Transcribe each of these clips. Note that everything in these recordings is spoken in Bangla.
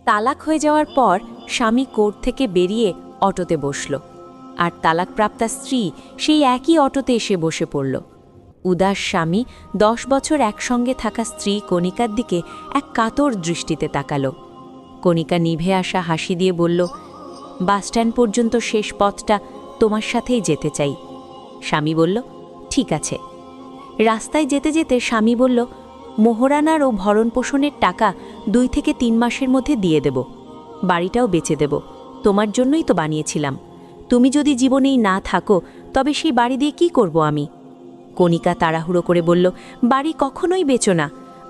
তালাক হয়ে যাওয়ার পর স্বামী কোর্ট থেকে বেরিয়ে অটোতে বসল, আর তালাকপ্রাপ্তা স্ত্রী সেই একই অটোতে এসে বসে পড়ল। উদাস স্বামী 10 বছর একসঙ্গে থাকা স্ত্রী কণিকার দিকে এক কাতর দৃষ্টিতে তাকাল। কণিকা নিভে আসা হাসি দিয়ে বলল, বাসস্ট্যান্ড পর্যন্ত শেষ পথটা তোমার সাথেই যেতে চাই। স্বামী বলল, ঠিক আছে। রাস্তায় যেতে যেতে স্বামী বলল, মোহরানার ও ভরণপোষণের টাকা 2 থেকে 3 মাসের মধ্যে দিয়ে দেব, বাড়িটাও বেচে দেব, তোমার জন্যই তো বানিয়েছিলাম। তুমি যদি জীবনেই না থাকো তবে সেই বাড়ি দিয়ে কি করব আমি? কণিকা তাড়াহুড়ো করে বলল, বাড়ি কখনোই বেচো না,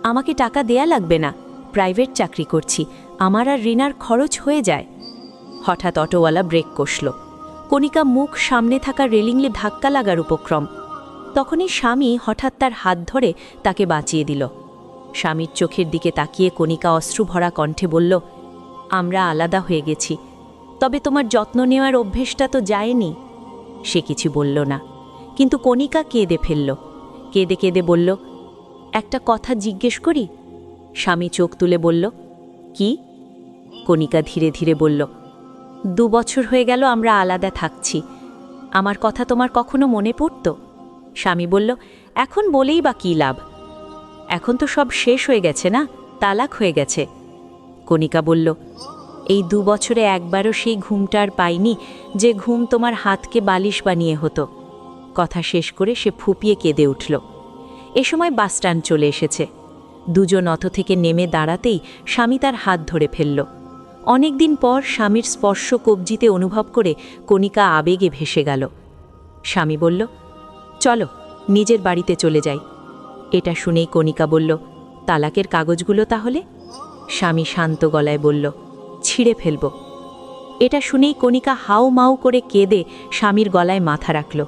আমাকে টাকা দেয়া লাগবে না, প্রাইভেট চাকরি করছি, আমার আর রিনার খরচ হয়ে যায়। হঠাৎ অটোওয়ালা ব্রেক কষল। কণিকা মুখ সামনে থাকা রেলিংলে ধাক্কা লাগার উপক্রম। তখনই স্বামী হঠাৎ তার হাত ধরে তাকে বাঁচিয়ে দিল। স্বামীর চোখের দিকে তাকিয়ে কণিকা অশ্রুভরা কণ্ঠে বলল, আমরা আলাদা হয়ে গেছি, তবে তোমার যত্ন নেওয়ার অভ্যেসটা তো যায়নি। সে কিছু বলল না, কিন্তু কণিকা কেঁদে ফেলল। কেঁদে কেঁদে বলল, একটা কথা জিজ্ঞেস করি? স্বামী চোখ তুলে বলল, কি? কণিকা ধীরে ধীরে বলল, 2 বছর হয়ে গেল আমরা আলাদা থাকছি, আমার কথা তোমার কখনো মনে পড়ত? স্বামী বলল, এখন বলেই বা কী লাভ, এখন তো সব শেষ হয়ে গেছে না, তালাক হয়ে গেছে। কণিকা বলল, এই 2 বছরে একবারও সেই ঘুমটা আর পাইনি যে ঘুম তোমার হাতকে বালিশ বানিয়ে হতো। কথা শেষ করে সে ফুপিয়ে কেঁদে উঠল। এ সময় বাসস্ট্যান্ড চলে এসেছে। দুজন অটো থেকে নেমে দাঁড়াতেই স্বামী তার হাত ধরে ফেলল। অনেকদিন পর স্বামীর স্পর্শ কবজিতে অনুভব করে কণিকা আবেগে ভেসে গেল। স্বামী বলল, চলো নিজের বাড়িতে চলে যাই। এটা শুনেই কণিকা বলল, তালাকের কাগজগুলো তাহলে? স্বামী শান্ত গলায় বলল, ছিঁড়ে ফেলব। এটা শুনেই কণিকা হাউ মাউ করে কেঁদে স্বামীর গলায় মাথা রাখল।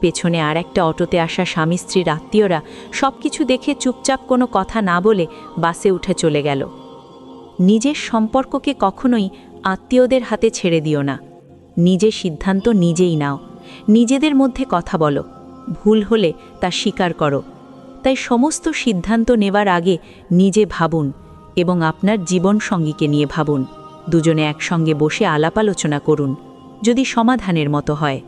পেছনে আর একটা অটোতে আসা স্বামী স্ত্রীর আত্মীয়রা সব কিছু দেখে চুপচাপ কোনো কথা না বলে বাসে উঠে চলে গেল। নিজের সম্পর্ককে কখনোই আত্মীয়দের হাতে ছেড়ে দিও না। নিজের সিদ্ধান্ত নিজেই নাও, নিজেদের মধ্যে কথা বলো, ভুল হলে তা স্বীকার করো। তাই সমস্ত সিদ্ধান্ত নেবার আগে নিজে ভাবুন এবং আপনার জীবনসঙ্গীকে নিয়ে ভাবুন। দুজনে একসঙ্গে বসে আলাপ আলোচনা করুন, যদি সমাধানের মতো হয়।